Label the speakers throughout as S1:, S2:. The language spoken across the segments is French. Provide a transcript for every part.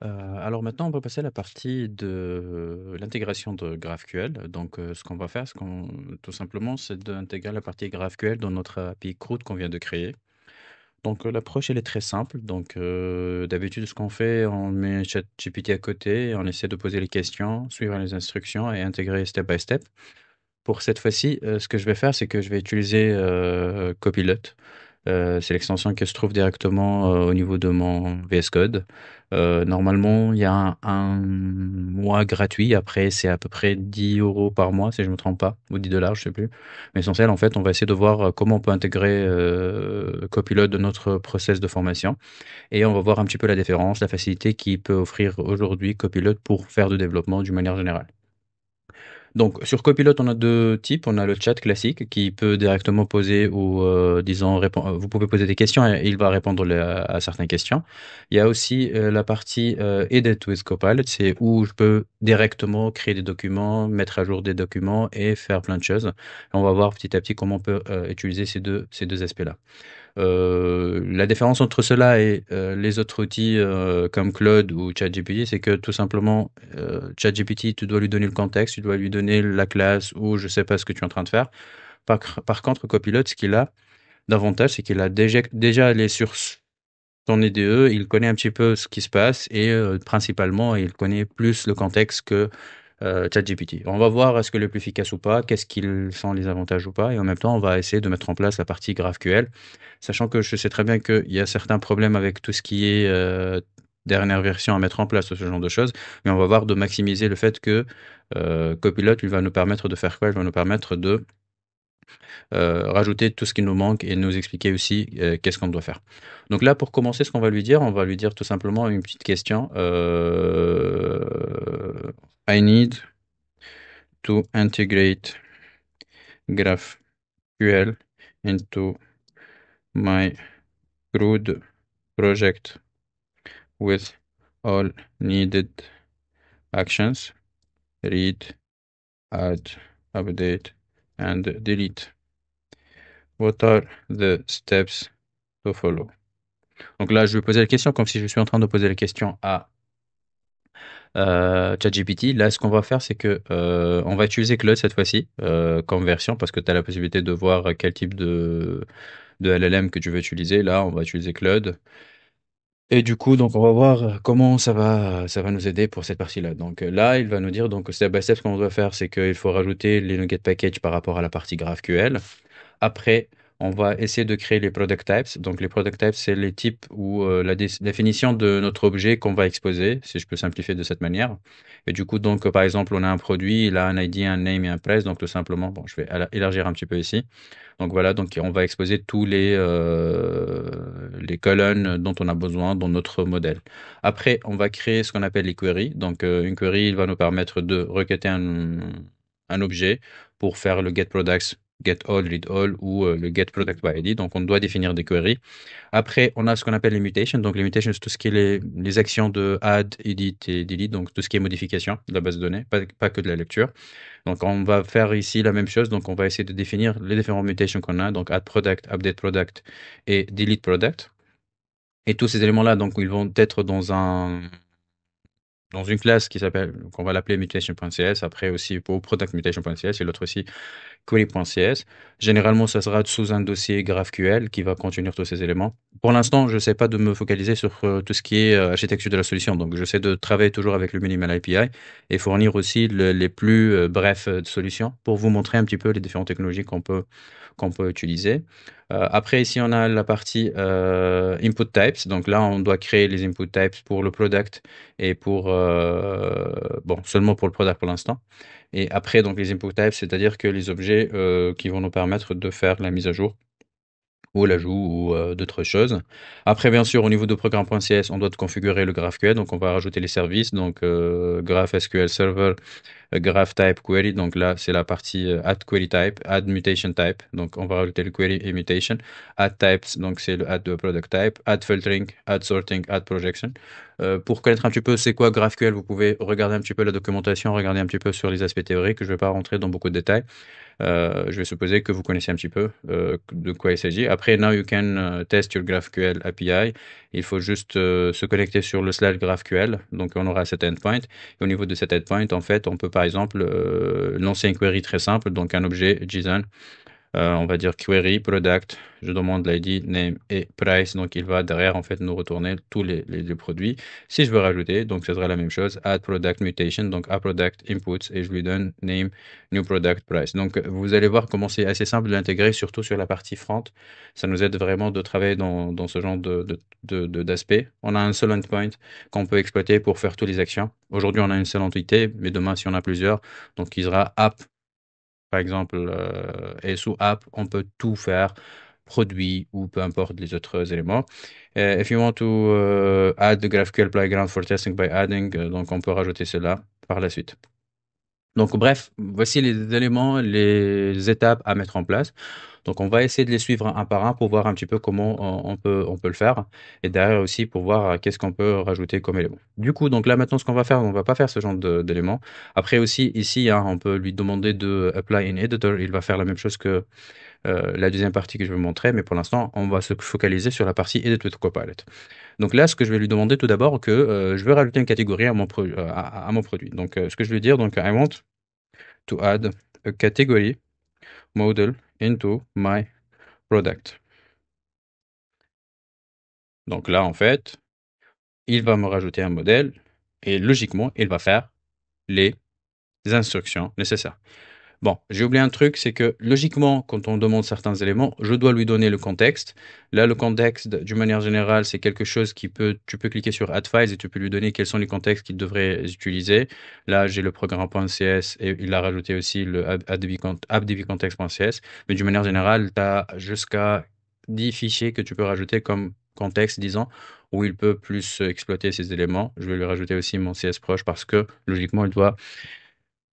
S1: Alors maintenant, on va passer à la partie de l'intégration de GraphQL. Donc, ce qu'on va faire, tout simplement, c'est d'intégrer la partie GraphQL dans notre API CRUD qu'on vient de créer. Donc, l'approche, elle est très simple. Donc, d'habitude, ce qu'on fait, on met ChatGPT à côté, et on essaie de poser les questions, suivre les instructions et intégrer step by step. Pour cette fois-ci, ce que je vais faire, c'est que je vais utiliser Copilot. C'est l'extension qui se trouve directement au niveau de mon VS Code. Normalement, il y a un mois gratuit. Après, c'est à peu près 10 € par mois, si je ne me trompe pas, ou 10 $, je sais plus. Mais essentiel, en fait, on va essayer de voir comment on peut intégrer Copilot dans notre process de formation. Et on va voir un petit peu la différence, la facilité qui peut offrir aujourd'hui Copilot pour faire du développement d'une manière générale. Donc, sur Copilot, on a deux types. On a le chat classique qui peut directement poser ou, disons, vous pouvez poser des questions et il va répondre à certaines questions. Il y a aussi la partie Edit with Copilot, c'est où je peux directement créer des documents, mettre à jour des documents et faire plein de choses. On va voir petit à petit comment on peut utiliser ces deux aspects-là. La différence entre cela et les autres outils comme Claude ou ChatGPT, c'est que tout simplement, ChatGPT, tu dois lui donner le contexte, tu dois lui donner la classe ou je sais pas ce que tu es en train de faire. Par contre, Copilot, ce qu'il a d'avantage, c'est qu'il a déjà allé sur son IDE, il connaît un petit peu ce qui se passe et principalement, il connaît plus le contexte que ChatGPT. On va voir est-ce que le plus efficace ou pas, qu'est-ce qu'ils sont les avantages ou pas, et en même temps, on va essayer de mettre en place la partie GraphQL, sachant que je sais très bien qu'il y a certains problèmes avec tout ce qui est dernière version à mettre en place, ce genre de choses, mais on va voir de maximiser le fait que Copilot, il va nous permettre de faire quoi? Il va nous permettre de rajouter tout ce qui nous manque et nous expliquer aussi qu'est-ce qu'on doit faire. Donc là, pour commencer, ce qu'on on va lui dire tout simplement une petite question. I need to integrate GraphQL into my CRUD project with all needed actions: read, add, update, and delete. What are the steps to follow? Donc là, je vais poser la question comme si je suis en train de poser la question à ChatGPT. Là, ce qu'on va faire, c'est que on va utiliser Claude cette fois-ci comme version parce que tu as la possibilité de voir quel type de LLM que tu veux utiliser. Là, on va utiliser Claude. Et du coup, donc, on va voir comment ça va nous aider pour cette partie-là. Donc là, il va nous dire, donc, step by step, ce qu'on doit faire, c'est qu'il faut rajouter les NuGet Package par rapport à la partie GraphQL. Après, on va essayer de créer les product types. Donc, les product types, c'est les types ou la définition de notre objet qu'on va exposer, si je peux simplifier de cette manière. Et du coup, donc, par exemple, on a un produit, il a un ID, un name et un price. Donc, tout simplement, bon, je vais élargir un petit peu ici. Donc voilà, donc on va exposer tous les colonnes dont on a besoin dans notre modèle. Après, on va créer ce qu'on appelle les queries. Donc une query, il va nous permettre de requêter un objet pour faire le get products, get all, read all ou le get product by ID. Donc on doit définir des queries. Après, on a ce qu'on appelle les mutations. Donc, les mutations, c'est tout ce qui est les actions de add, edit et delete. Donc, tout ce qui est modification de la base de données, pas que de la lecture. Donc, on va faire ici la même chose. Donc, on va essayer de définir les différentes mutations qu'on a. Donc, add product, update product et delete product. Et tous ces éléments-là, donc, ils vont être dans une classe qui s'appelle, qu'on va l'appeler mutation.cs. Après aussi pour product mutation.cs et l'autre aussi query.cs. Généralement, ça sera sous un dossier GraphQL qui va contenir tous ces éléments. Pour l'instant, je ne sais pas de me focaliser sur tout ce qui est architecture de la solution. Donc, j'essaie de travailler toujours avec le minimal API et fournir aussi les plus brefs solutions pour vous montrer un petit peu les différentes technologies qu'on peut utiliser. Après, ici, on a la partie input types. Donc là, on doit créer les input types pour le product et bon, seulement pour le product pour l'instant. Et après, donc les input types, c'est-à-dire que les objets qui vont nous permettre de faire la mise à jour ou l'ajout ou d'autres choses. Après, bien sûr, au niveau de programme.cs, on doit configurer le GraphQL, donc on va rajouter les services, donc GraphSQL Server, graph type query. Donc là, c'est la partie add query type, add mutation type. Donc on va rajouter le query et mutation. Add types, donc c'est le add de product type. Add filtering, add sorting, add projection. Pour connaître un petit peu c'est quoi GraphQL, vous pouvez regarder un petit peu la documentation, regarder un petit peu sur les aspects théoriques. Je ne vais pas rentrer dans beaucoup de détails. Je vais supposer que vous connaissez un petit peu de quoi il s'agit. Après, now you can test your GraphQL API. Il faut juste se connecter sur le slash GraphQL. Donc, on aura cet endpoint. Et au niveau de cet endpoint, en fait, on peut par exemple lancer une query très simple, donc un objet JSON on va dire query product, je demande l'ID, name et price, donc il va derrière en fait nous retourner tous les produits. Si je veux rajouter, donc ce sera la même chose, add product mutation, donc add product inputs et je lui donne name, new product price. Donc vous allez voir comment c'est assez simple de l'intégrer, surtout sur la partie front. Ça nous aide vraiment de travailler dans ce genre d'aspect. On a un seul endpoint qu'on peut exploiter pour faire toutes les actions. Aujourd'hui, on a une seule entité, mais demain, si on a plusieurs, donc il sera app par exemple, et sous app, on peut tout faire, produit ou peu importe les autres éléments. If you want to add the GraphQL playground for testing by adding, donc on peut rajouter cela par la suite. Donc bref, voici les éléments, les étapes à mettre en place. Donc on va essayer de les suivre un par un pour voir un petit peu comment on peut le faire et derrière aussi pour voir qu'est-ce qu'on peut rajouter comme élément. Du coup, donc là maintenant ce qu'on va faire, on va pas faire ce genre d'éléments. Après aussi ici, hein, on peut lui demander de apply in editor, il va faire la même chose que la deuxième partie que je vais vous montrer, mais pour l'instant, on va se focaliser sur la partie edit with Copilot. Donc là, ce que je vais lui demander tout d'abord, que je vais rajouter une catégorie à mon produit. Donc ce que je vais dire, donc I want to add a category model into my product. Donc là, en fait, il va me rajouter un modèle et logiquement, il va faire les instructions nécessaires. Bon, j'ai oublié un truc, c'est que logiquement, quand on demande certains éléments, je dois lui donner le contexte. Là, le contexte, d'une manière générale, c'est quelque chose tu peux cliquer sur Add Files et tu peux lui donner quels sont les contextes qu'il devrait utiliser. Là, j'ai le programme.cs et il a rajouté aussi le appdbcontext.cs. Mais d'une manière générale, tu as jusqu'à 10 fichiers que tu peux rajouter comme contexte, disons, où il peut plus exploiter ces éléments. Je vais lui rajouter aussi mon CS proche parce que logiquement, il doit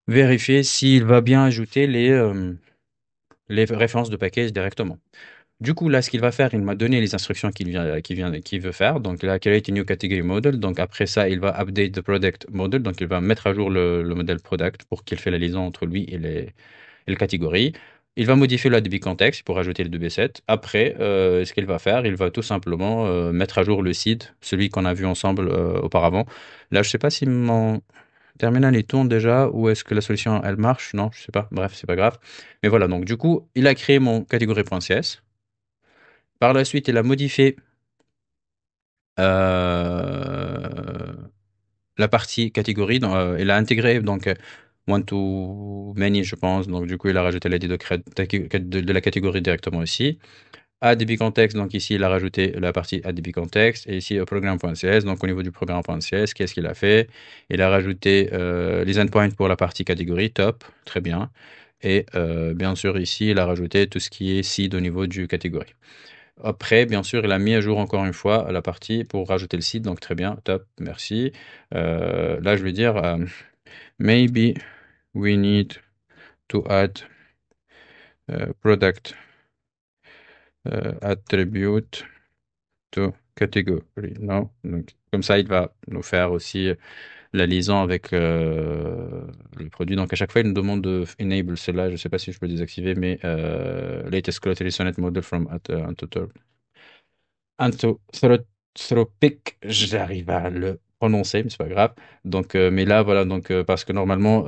S1: vérifier s'il va bien ajouter les références de package directement. Du coup, là, ce qu'il va faire, il m'a donné les instructions qu'il veut faire. Donc là, create a new category model. Donc après ça, il va update the product model. Donc il va mettre à jour le modèle product pour qu'il fait la liaison entre lui et le catégorie. Il va modifier le DB context pour ajouter le DB7. Après, ce qu'il va faire, il va tout simplement mettre à jour le seed, celui qu'on a vu ensemble auparavant. Là, je ne sais pas si mon terminal il tourne déjà ou est-ce que la solution elle marche? Non, je sais pas. Bref, c'est pas grave. Mais voilà, donc du coup, il a créé mon catégorie.cs. Par la suite, il a modifié euh, la partie catégorie. Il a intégré donc one to many, je pense. Donc du coup, il a rajouté l'ID de la catégorie directement ici. ADB Context, donc ici, il a rajouté la partie ADB Context. Et ici, au programme.cs, donc au niveau du programme.cs, qu'est-ce qu'il a fait? Il a rajouté les endpoints pour la partie catégorie, top, très bien. Et bien sûr, ici, il a rajouté tout ce qui est seed au niveau du catégorie. Après, bien sûr, il a mis à jour encore une fois la partie pour rajouter le site, donc très bien, top, merci. Là, je vais dire, maybe we need to add product attribute to category. Non, donc, comme ça, il va nous faire aussi la liaison avec le produit. Donc, à chaque fois, il nous demande de enable cela. Je ne sais pas si je peux désactiver, mais latest quality sonnet model from Anthropic, j'arrive à le prononcer, mais c'est pas grave. Donc, mais là, voilà, donc parce que normalement,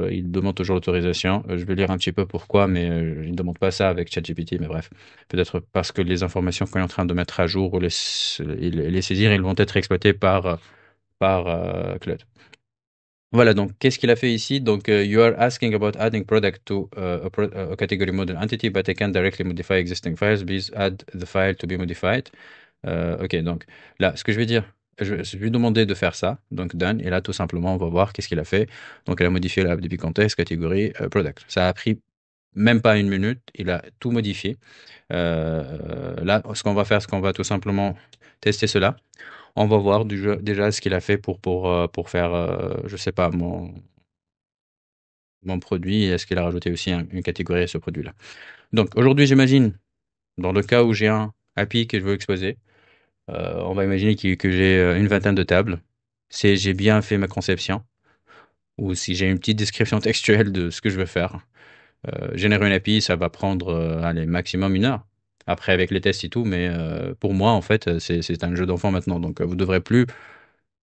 S1: il demande toujours l'autorisation. Je vais lire un petit peu pourquoi, mais il ne demande pas ça avec ChatGPT. Mais bref, peut-être parce que les informations qu'on est en train de mettre à jour ou les saisir, ils vont être exploitées par Claude. Voilà, donc qu'est-ce qu'il a fait ici? Donc, you are asking about adding product to a category model entity, but I can directly modify existing files. Please add the file to be modified. Ok, donc là, ce que je vais dire, je vais lui demander de faire ça, donc done, et là, tout simplement, on va voir qu'est-ce qu'il a fait. Donc, il a modifié la DB context, catégorie product. Ça a pris même pas une minute, il a tout modifié. Là, ce qu'on va faire, c'est qu'on va tout simplement tester cela. On va voir déjà ce qu'il a fait pour faire, je sais pas, mon produit et est-ce qu'il a rajouté aussi une catégorie à ce produit-là. Donc aujourd'hui, j'imagine, dans le cas où j'ai un API que je veux exposer, on va imaginer que j'ai une vingtaine de tables. Si j'ai bien fait ma conception, ou si j'ai une petite description textuelle de ce que je veux faire, générer une API, ça va prendre allez, maximum 1 heure. Après, avec les tests et tout, mais pour moi, en fait, c'est un jeu d'enfant maintenant. Donc, vous devrez plus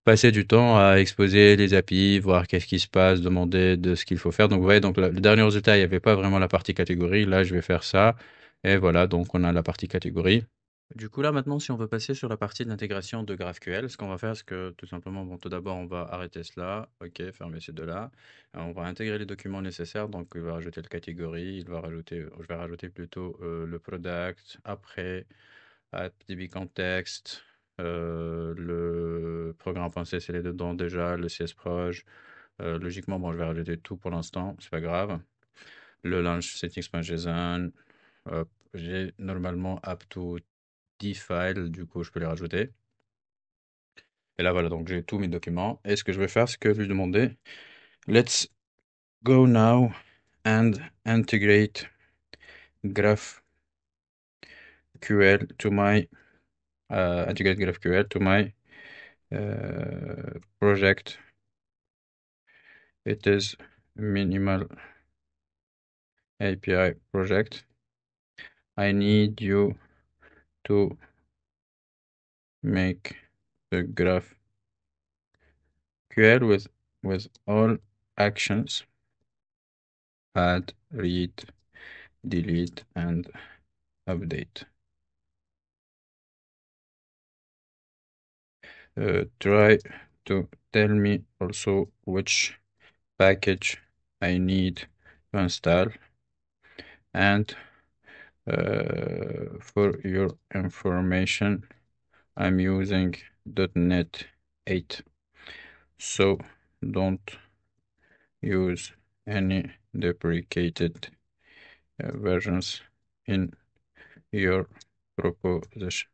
S1: passer du temps à exposer les API, voir qu'est-ce qui se passe, demander de ce qu'il faut faire. Donc, vous voyez, donc, le dernier résultat, il n'y avait pas vraiment la partie catégorie. Là, je vais faire ça. Et voilà, donc on a la partie catégorie. Du coup, là, maintenant, si on veut passer sur la partie de l'intégration de GraphQL, ce qu'on va faire, c'est que tout simplement, bon, tout d'abord, on va arrêter cela. OK, fermer ces deux-là. On va intégrer les documents nécessaires. Donc, il va rajouter la catégorie. Il va rajouter, je vais rajouter plutôt le product. Après, DB context. Le programme.c, c'est les dedans déjà. Le CSproj. Logiquement, bon, je vais rajouter tout pour l'instant. C'est pas grave. Le launch settings.json. Hop, j'ai normalement up to 10 files, du coup, je peux les rajouter. Et là, voilà, donc j'ai tous mes documents. Et ce que je vais faire, c'est que je vais lui demander, let's go now and integrate GraphQL to my integrate GraphQL to my project. It is minimal API project. I need you to make the GraphQL with all actions, add, read, delete, and update. Try to tell me also which package I need to install. And for your information, I'm using .NET 8. So don't use any deprecated versions in your proposition.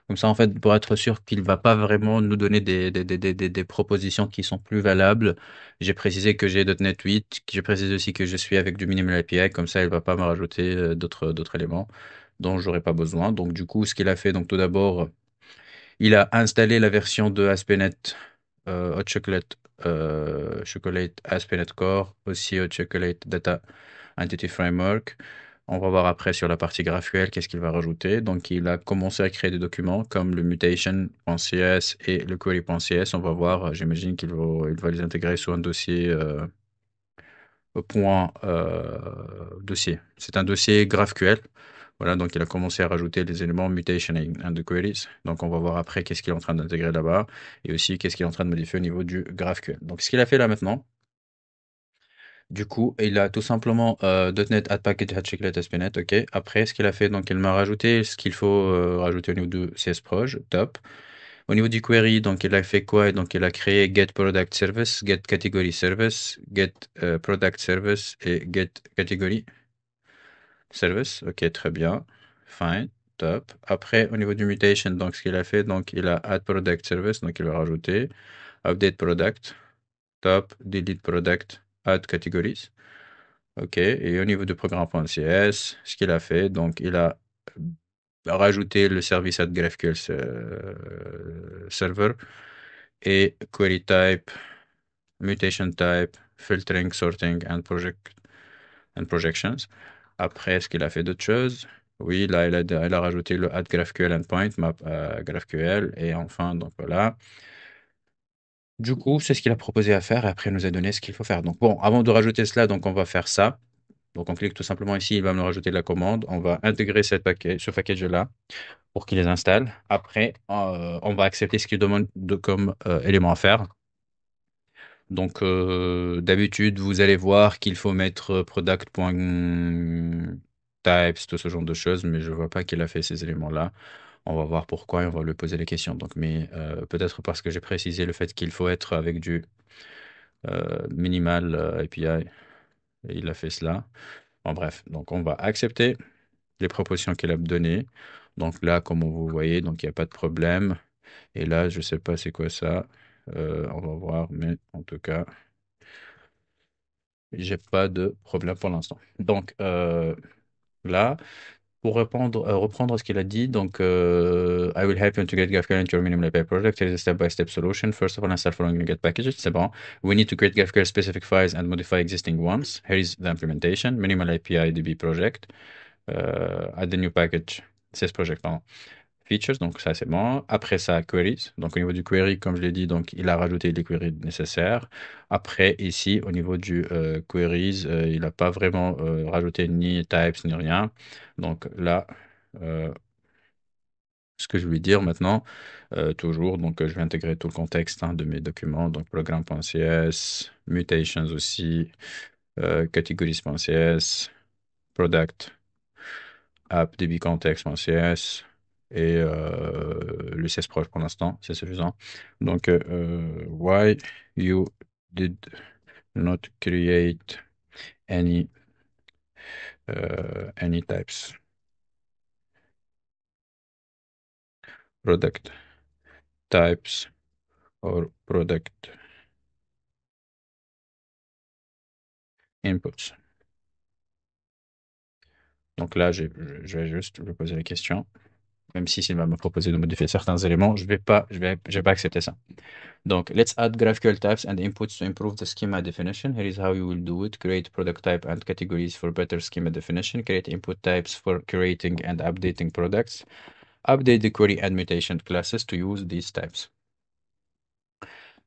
S1: Comme ça, en fait, pour être sûr qu'il va pas vraiment nous donner des propositions qui sont plus valables, j'ai précisé que j'ai .NET 8, j'ai précisé aussi que je suis avec du Minimal API, comme ça, il va pas me rajouter d'autres éléments dont j'aurais pas besoin. Donc, du coup, ce qu'il a fait, donc tout d'abord, il a installé la version de ASP.NET Hot Chocolate, Chocolate ASP.NET Core, aussi Hot Chocolate Data Entity Framework. On va voir après sur la partie GraphQL qu'est-ce qu'il va rajouter. Donc, il a commencé à créer des documents comme le mutation.cs et le query.cs. On va voir, j'imagine il va les intégrer sur un dossier point dossier. C'est un dossier GraphQL. Voilà, donc il a commencé à rajouter les éléments mutation and the queries. Donc, on va voir après qu'est-ce qu'il est en train d'intégrer là-bas et aussi qu'est-ce qu'il est en train de modifier au niveau du GraphQL. Donc, ce qu'il a fait là maintenant, du coup, il a tout simplement .NET Add Package Add Chiclet ASP.NET, ok. Après, ce qu'il a fait, donc il m'a rajouté ce qu'il faut rajouter au niveau de CSproj, top. Au niveau du query, donc il a fait quoi? Donc il a créé Get Product Service, Get Category Service, Get Product Service et Get Category Service, ok, très bien, fine, top. Après, au niveau du mutation, donc ce qu'il a fait, donc il a Add Product Service, donc il va rajouter Update Product, top, Delete Product, Add Categories. OK. Et au niveau du programme.cs, ce qu'il a fait, donc il a rajouté le service at GraphQL server et query type, mutation type, filtering, sorting and projections. Après, est-ce qu'il a fait d'autres choses? Oui, là, il a rajouté le add GraphQL endpoint, map GraphQL, et enfin, donc voilà. Du coup, c'est ce qu'il a proposé à faire, et après, il nous a donné ce qu'il faut faire. Donc bon, avant de rajouter cela, donc on va faire ça. Donc, on clique tout simplement ici, il va me rajouter la commande. On va intégrer ce package-là pour qu'il les installe. Après, on va accepter ce qu'il demande comme élément à faire. Donc, d'habitude, vous allez voir qu'il faut mettre product.types, tout ce genre de choses, mais je ne vois pas qu'il a fait ces éléments-là. On va voir pourquoi et on va lui poser les questions. Donc, mais peut-être parce que j'ai précisé le fait qu'il faut être avec du minimal API. Et il a fait cela. Bon, bref, donc on va accepter les propositions qu'elle a données. Donc là, comme vous voyez, donc il n'y a pas de problème. Et là, je ne sais pas c'est quoi ça. On va voir, mais en tout cas, J'ai pas de problème pour l'instant. Donc là, pour reprendre ce qu'il a dit, donc I will help you integrate GraphQL into your minimum API project. Here's a step-by-step solution. First of all, install following NuGet packages. C'est bon. We need to create GraphQL specific files and modify existing ones. Here is the implementation. Minimal API DB project. Add the new package. CSS project, pardon. Features, donc ça c'est bon. Après ça, queries. Donc au niveau du query, comme je l'ai dit, donc il a rajouté les queries nécessaires. Après, ici, au niveau du queries, il n'a pas vraiment rajouté ni types ni rien. Donc là, euh, ce que je vais dire maintenant, toujours, donc je vais intégrer tout le contexte hein, de mes documents, donc programme.cs, mutations aussi, categories.cs, product, app dbcontext.cs et le CSS pour l'instant, c'est suffisant. Donc, why you did not create any types? Product types or product inputs. Donc là, je vais juste lui poser la question. Même si s'il va me proposer de modifier certains éléments, je vais pas accepter ça. Donc, let's add GraphQL types and inputs to improve the schema definition. Here is how you will do it. Create product type and categories for better schema definition. Create input types for creating and updating products. Update the query and mutation classes to use these types.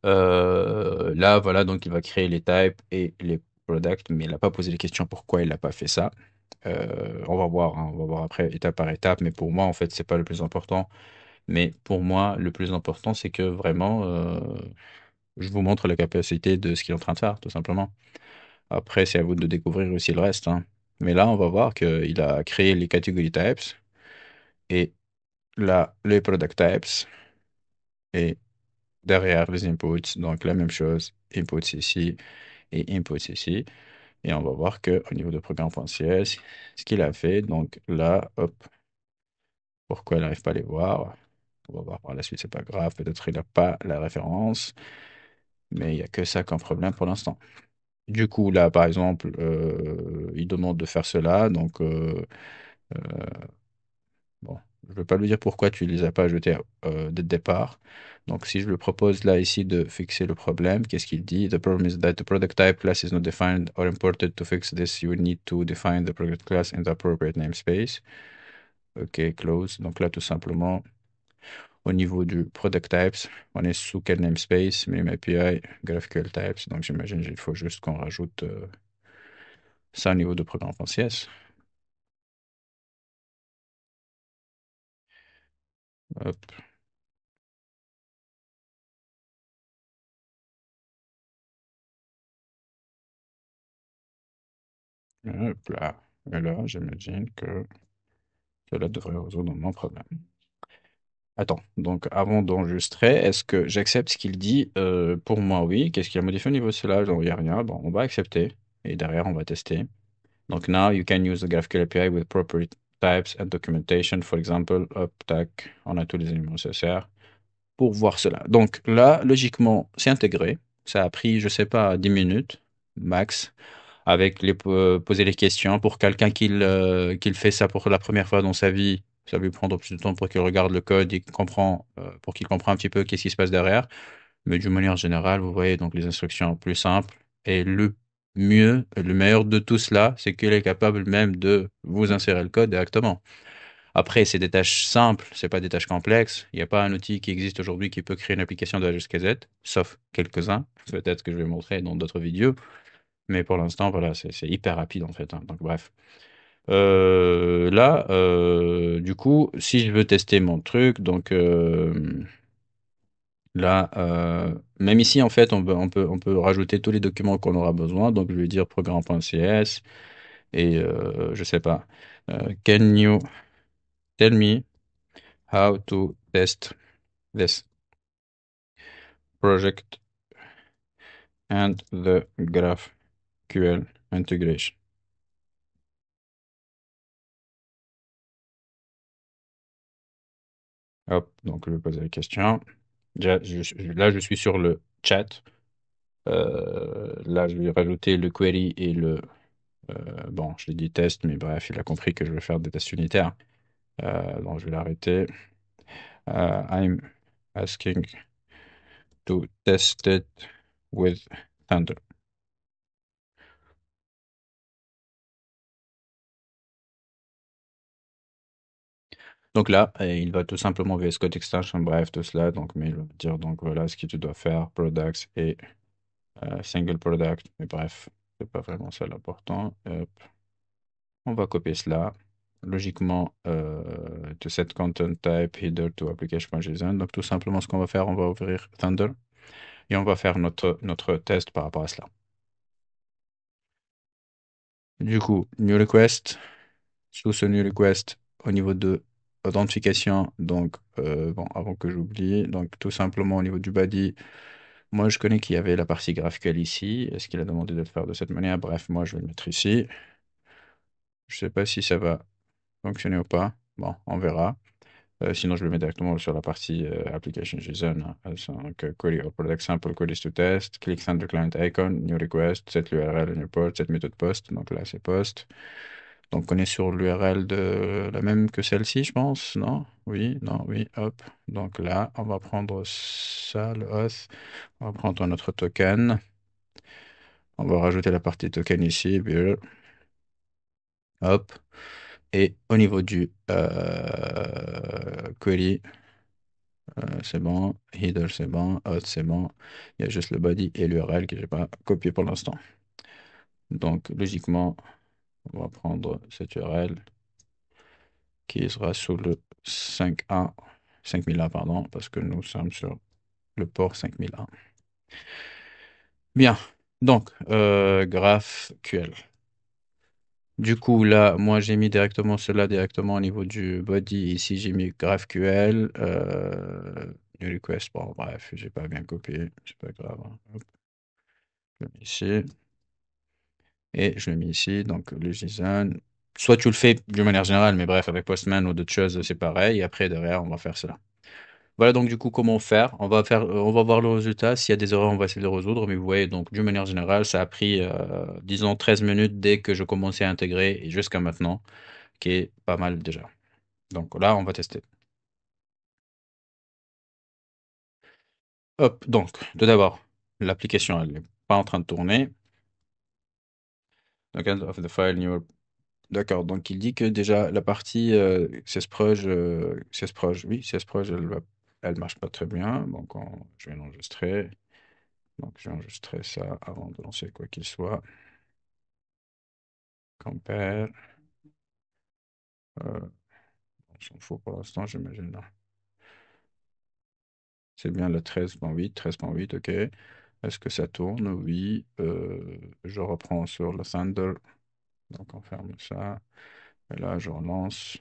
S1: Là, voilà, donc il va créer les types et les products, mais il n'a pas posé les questions pourquoi il n'a pas fait ça. On va voir, hein, on va voir après étape par étape, mais pour moi, en fait, c'est pas le plus important. Mais pour moi, le plus important, c'est que vraiment, je vous montre la capacité de ce qu'il est en train de faire, tout simplement. Après, c'est à vous de découvrir aussi le reste, hein. Mais là, on va voir qu'il a créé les category types et là, les product types et derrière les inputs. Donc, la même chose, inputs ici et inputs ici. Et on va voir que au niveau de programme.cs, ce qu'il a fait, donc là, hop, pourquoi il n'arrive pas à les voir? On va voir par la suite, c'est pas grave, peut-être il n'a pas la référence, mais il n'y a que ça comme problème pour l'instant. Du coup, là, par exemple, il demande de faire cela, donc euh, bon, je ne vais pas lui dire pourquoi tu ne les as pas ajoutés dès le départ. Donc, si je lui propose là ici de fixer le problème, qu'est-ce qu'il dit? The problem is that the product type class is not defined or imported. To fix this, you will need to define the product class in the appropriate namespace. OK, close. Donc là, tout simplement, au niveau du product types, on est sous quel namespace? Minimum API, GraphQL types. Donc j'imagine qu'il faut juste qu'on rajoute ça au niveau de programme.cs. Hop, hop là. Et là, j'imagine que cela devrait résoudre mon problème. Attends, donc avant d'enregistrer, est-ce que j'accepte ce qu'il dit? Pour moi, oui. Qu'est-ce qu'il a modifié au niveau de cela? Il n'y a rien. Bon, on va accepter. Et derrière, on va tester. Donc, now you can use the GraphQL API with proper types and documentation. For example, hop, tac, on a tous les éléments nécessaires pour voir cela. Donc là, logiquement, c'est intégré. Ça a pris, je sais pas, 10 minutes max, avec poser les questions. Pour quelqu'un qui fait ça pour la première fois dans sa vie, ça va lui prendre plus de temps pour qu'il regarde le code et qu'il comprend, pour qu'il comprenne un petit peu qu'est-ce qui se passe derrière. Mais d'une manière générale, vous voyez donc les instructions plus simples. Et le mieux, le meilleur de tout cela, c'est qu'il est capable même de vous insérer le code directement. Après, c'est des tâches simples, c'est pas des tâches complexes. Il n'y a pas un outil qui existe aujourd'hui qui peut créer une application de A jusqu'à Z, sauf quelques-uns, peut-être que je vais montrer dans d'autres vidéos. Mais pour l'instant, voilà, c'est hyper rapide en fait, hein. Donc bref. Là, du coup, si je veux tester mon truc, donc là, même ici, en fait, on peut rajouter tous les documents qu'on aura besoin. Donc je vais dire programme.cs et je sais pas. Can you tell me how to test this project and the GraphQL integration. Hop, donc je vais poser la question. Déjà, là, je suis sur le chat. Là, je vais rajouter le query et bon, je l'ai dit test, mais bref, il a compris que je vais faire des tests unitaires. Donc, je vais l'arrêter. I'm asking to test it with Thunder. Donc là, il va tout simplement VS Code Extension, bref, tout cela. Donc, mais il va dire, donc voilà ce que tu dois faire, products et single product. Mais bref, c'est pas vraiment ça l'important. On va copier cela. Logiquement, to set content type header to application.json. Donc tout simplement, ce qu'on va faire, on va ouvrir Thunder et on va faire notre test par rapport à cela. Du coup, new request. Sous ce new request, au niveau de authentification, donc bon, avant que j'oublie, donc tout simplement au niveau du body, moi je connais qu'il y avait la partie GraphQL ici. Est-ce qu'il a demandé de le faire de cette manière? Bref, moi je vais le mettre ici. Je sais pas si ça va fonctionner ou pas. Bon, on verra. Sinon, je le mets directement sur la partie application JSON. Hein. Donc, query or product sample queries to test. Click Thunder Client icon, new request, set l'URL, new port, set méthode post. Donc là, c'est post. Donc, on est sur l'URL de la même que celle-ci, je pense. Non? Oui, non, oui, hop. Donc là, on va prendre ça, le auth. On va prendre notre token. On va rajouter la partie token ici. Hop. Et au niveau du query, c'est bon. Header, c'est bon. Auth, c'est bon. Il y a juste le body et l'URL que je n'ai pas copié pour l'instant. Donc, logiquement, on va prendre cette URL qui sera sous le 5.1, 5001, pardon, parce que nous sommes sur le port 5001. Bien. Donc, GraphQL. Du coup, là, moi, j'ai mis directement cela directement au niveau du body. Ici, j'ai mis GraphQL. New request. Bon, bref, j'ai pas bien copié. C'est pas grave. Hein. Hop, je le mets ici. Et je le mets ici. Donc, le JSON. Soit tu le fais d'une manière générale, mais bref, avec Postman ou d'autres choses, c'est pareil. Et après, derrière, on va faire cela. Voilà donc du coup comment faire. On va voir le résultat. S'il y a des erreurs, on va essayer de les résoudre. Mais vous voyez, donc d'une manière générale, ça a pris, disons, 13 minutes dès que je commençais à intégrer et jusqu'à maintenant, qui est pas mal déjà. Donc là, on va tester. Hop, donc, tout d'abord, l'application, elle n'est pas en train de tourner. Donc, end of the file, new. D'accord, donc il dit que déjà la partie CSproj, oui, CSproj, elle marche pas très bien. Donc, je vais l'enregistrer. Donc, je vais enregistrer ça avant de lancer quoi qu'il soit. Compare. Euh, on s'en fout pour l'instant, j'imagine. Là. C'est bien le 13.8, 13.8, ok. Est-ce que ça tourne? Oui. Je reprends sur le Thunder. Donc on ferme ça. Et là, je relance.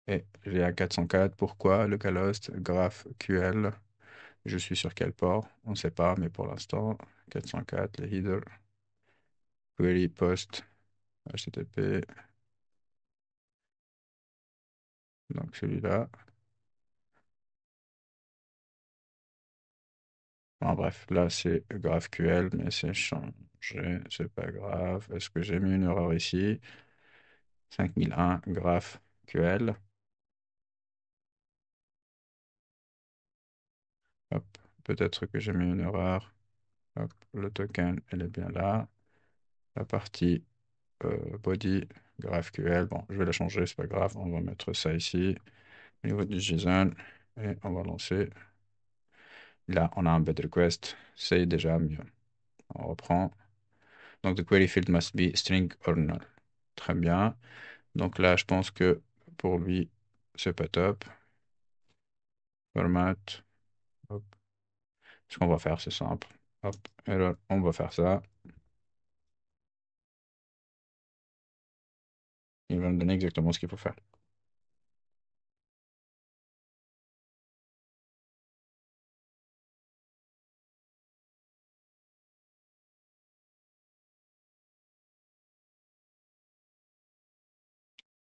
S1: Et j'ai à 404. Pourquoi? Localhost, GraphQL. Je suis sur quel port? On ne sait pas, mais pour l'instant, 404, les headers, query, post, HTTP. Donc celui-là. Bon, bref, là c'est GraphQL, mais c'est changé, c'est pas grave. Est-ce que j'ai mis une erreur ici? 5001 GraphQL. Hop, peut-être que j'ai mis une erreur. Hop, le token, elle est bien là. La partie body GraphQL, bon, je vais la changer, c'est pas grave. On va mettre ça ici au niveau du JSON et on va lancer. Là, on a un bed request, c'est déjà mieux. On reprend. Donc, the query field must be string or null. Très bien. Donc là, je pense que pour lui, c'est pas top. Format. Hop. Ce qu'on va faire, c'est simple. Hop. Et là, on va faire ça. Il va me donner exactement ce qu'il faut faire.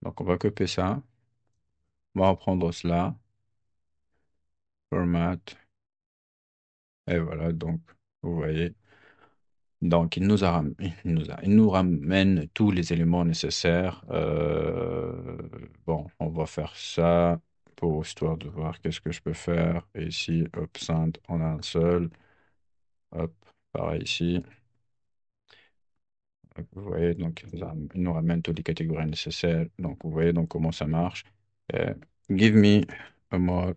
S1: Donc on va copier ça. On va reprendre cela. Format. Et voilà, donc. Vous voyez. Donc, il nous ramène tous les éléments nécessaires. Bon, on va faire ça pour histoire de voir qu'est-ce que je peux faire. Et ici, hop, Send, on a un seul. Hop, pareil ici. Hop, vous voyez, donc il nous ramène toutes les catégories nécessaires. Donc, vous voyez donc comment ça marche. Euh, Give me a more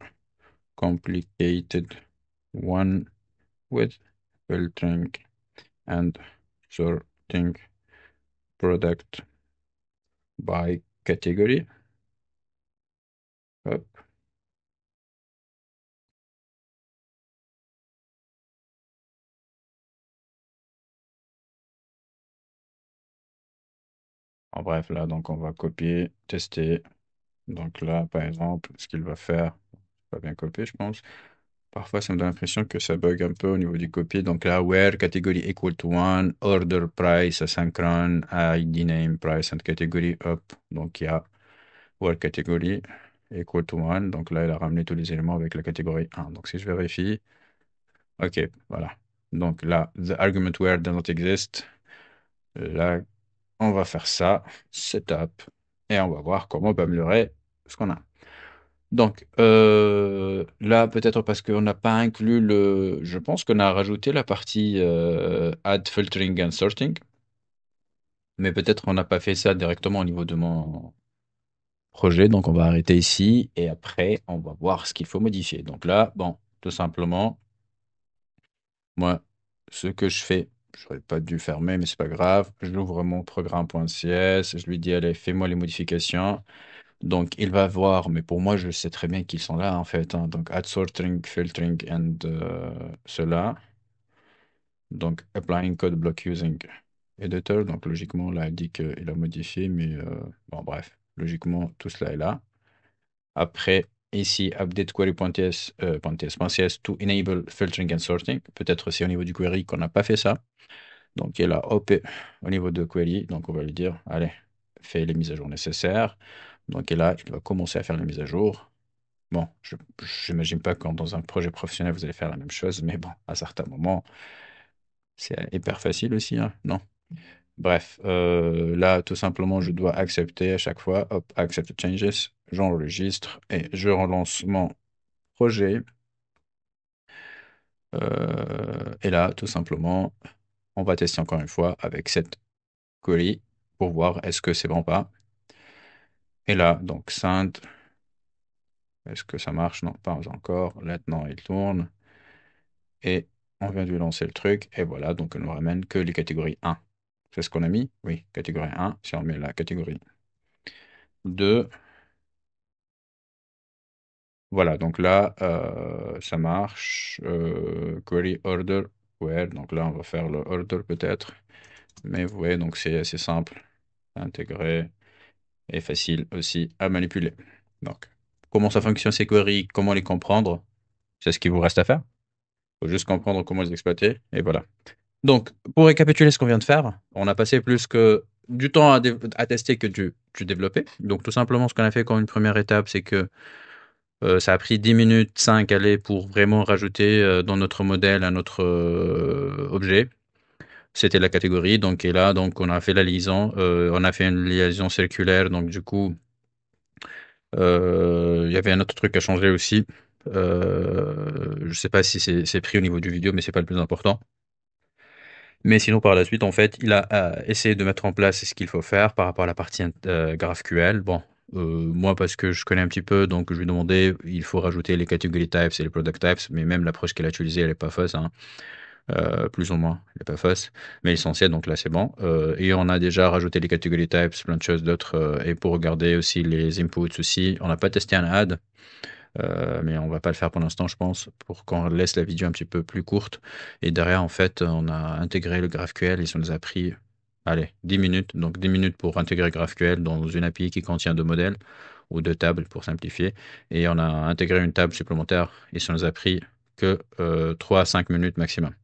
S1: complicated one with filtering and sorting product by category. Hop. En bref, là, donc on va copier, tester. Donc là, par exemple, ce qu'il va faire, pas bien copier, je pense. Parfois, ça me donne l'impression que ça bug un peu au niveau du copier. Donc là, where category equal to one, order price asynchrone, ID name, price and category, hop. Donc il y a where category equal to one. Donc là, il a ramené tous les éléments avec la catégorie 1. Donc si je vérifie, ok, voilà. Donc là, the argument where does not exist. Là, on va faire ça, setup, et on va voir comment on peut améliorer ce qu'on a. Donc là, peut-être parce qu'on n'a pas inclus le... Je pense qu'on a rajouté la partie add filtering and sorting, mais peut-être on n'a pas fait ça directement au niveau de mon projet. Donc on va arrêter ici et après on va voir ce qu'il faut modifier. Donc là, bon, tout simplement, moi, ce que je fais, j'aurais pas dû fermer, mais c'est pas grave. J'ouvre mon programme.cs, je lui dis, allez, fais-moi les modifications. Donc, il va voir, mais pour moi, je sais très bien qu'ils sont là, en fait, hein. Donc, add sorting, filtering, and cela. Donc, applying code block using editor. Donc, logiquement, là, il dit qu'il a modifié, mais bon, bref, logiquement, tout cela est là. Après, ici, update query.ts, .ts to enable filtering and sorting. Peut-être aussi au niveau du query qu'on n'a pas fait ça. Donc, il a OP au niveau de query. Donc, on va lui dire, allez, fais les mises à jour nécessaires. Donc, et là, il va commencer à faire les mises à jour. Bon, je n'imagine pas quand dans un projet professionnel, vous allez faire la même chose, mais bon, à certains moments, c'est hyper facile aussi, hein, non? Bref, là, tout simplement, je dois accepter à chaque fois. Hop, accept changes, j'enregistre et je relance mon projet. Et là, tout simplement, on va tester encore une fois avec cette query pour voir est-ce que c'est bon ou pas. Et là, donc, send, est-ce que ça marche? Non, pas encore. Maintenant, il tourne. Et on vient de lui lancer le truc. Et voilà, donc on ne nous ramène que les catégories 1. C'est ce qu'on a mis? Oui, catégorie 1. Si on met la catégorie 2, voilà, donc là, ça marche. Query order, where, donc là, on va faire le order peut-être. Mais vous voyez, donc c'est assez simple à intégrer et facile aussi à manipuler. Donc, comment ça fonctionne ces queries, comment les comprendre, c'est ce qu'il vous reste à faire. Il faut juste comprendre comment les exploiter, et voilà. Donc, pour récapituler ce qu'on vient de faire, on a passé plus que du temps à tester que du développer. Donc, tout simplement, ce qu'on a fait comme une première étape, c'est que ça a pris 10 minutes, 5 aller pour vraiment rajouter dans notre modèle un autre objet. C'était la catégorie. Donc, et là, donc, on a fait la liaison. On a fait une liaison circulaire. Donc, du coup, il y avait un autre truc à changer aussi. Je ne sais pas si c'est pris au niveau du vidéo, mais c'est pas le plus important. Mais sinon, par la suite, en fait, il a essayé de mettre en place ce qu'il faut faire par rapport à la partie GraphQL. Bon, moi, parce que je connais un petit peu, donc je lui ai demandé, il faut rajouter les category types et les product types, mais même l'approche qu'il a utilisée, elle n'est pas fausse, hein. Plus ou moins, elle n'est pas fausse, mais l'essentiel, donc là, c'est bon. Et on a déjà rajouté les category types, plein de choses d'autres, et pour regarder aussi les inputs aussi, on n'a pas testé un add, mais on va pas le faire pour l'instant, je pense, pour qu'on laisse la vidéo un petit peu plus courte. Et derrière, en fait, on a intégré le GraphQL et ça nous a pris, allez, 10 minutes. Donc 10 minutes pour intégrer GraphQL dans une API qui contient deux modèles ou deux tables pour simplifier. Et on a intégré une table supplémentaire et ça nous a pris que 3 à 5 minutes maximum.